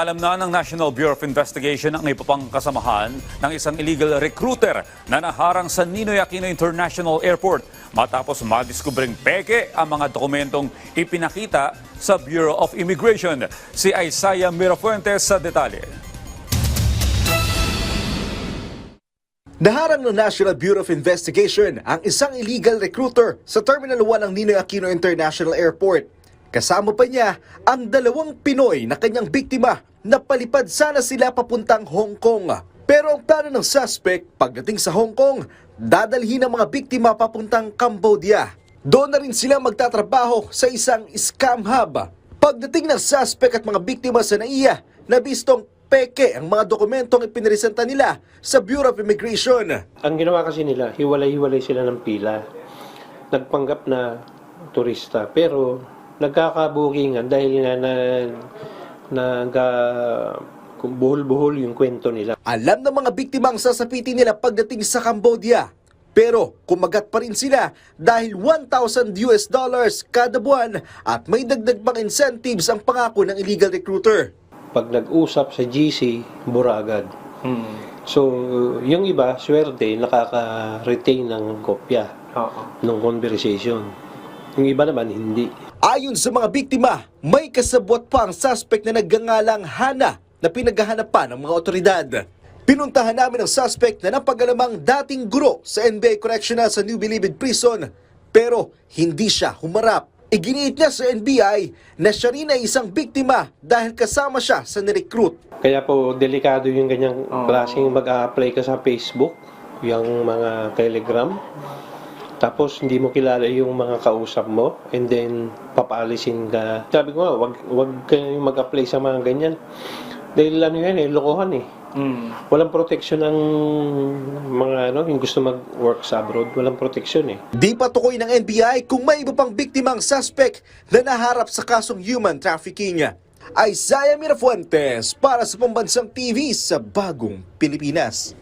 Inaalam na ng National Bureau of Investigation ang iba pang kasamahan ng isang illegal recruiter na naharang sa Ninoy Aquino International Airport matapos madiskubring peke ang mga dokumentong ipinakita sa Bureau of Immigration. Si Isaiah Mirafuentes sa detalye. Naharang ng National Bureau of Investigation ang isang illegal recruiter sa Terminal 1 ng Ninoy Aquino International Airport. Kasama pa niya ang 2 Pinoy na kanyang biktima na palipad sana sila papuntang Hong Kong. Pero ang plano ng suspect pagdating sa Hong Kong, dadalhin ang mga biktima papuntang Cambodia. Doon na rin sila magtatrabaho sa isang scam hub. Pagdating ng suspect at mga biktima sa NAIA, nabistong peke ang mga dokumentong ipiniresenta nila sa Bureau of Immigration. Ang ginawa kasi nila, hiwalay-hiwalay sila ng pila. Nagpanggap na turista, pero nagkakabukingan dahil nga buhol-buhol yung kwento nila. Alam ng mga biktima ang sasapitin nila pagdating sa Cambodia. Pero kumagat pa rin sila dahil $1,000 kada buwan at may dagdag pang incentives ang pangako ng illegal recruiter. Pag nag-usap sa GC, bura agad. So, yung iba, swerte, nakaka-retain ng kopya ng conversation. Yung iba naman, hindi. Ayon sa mga biktima, may kasabwat pa ang suspect na nagngangalang Hana na pinaghahanapan ng mga otoridad. Pinuntahan namin ang suspect na napagalamang dating guro sa NBI Correctional sa New Bilibid Prison, pero hindi siya humarap. Iginiit niya sa NBI na siya rin ay isang biktima dahil kasama siya sa nirecruit. Kaya po, delikado yung ganyang klaseng mag-a-apply ka sa Facebook, yung mga Telegram. Tapos hindi mo kilala yung mga kausap mo and then papaalisin ka. Sabi ko nga, wag kayong mag-apply sa mga ganyan. Dahil ano yan lokohan eh. Walang protection ng mga yung gusto mag-work sa abroad. Walang protection eh. Di patukoy ng NBI kung may iba pang biktimang suspect na naharap sa kasong human trafficking. Isaiah Mirafuentes para sa Pambansang TV sa Bagong Pilipinas.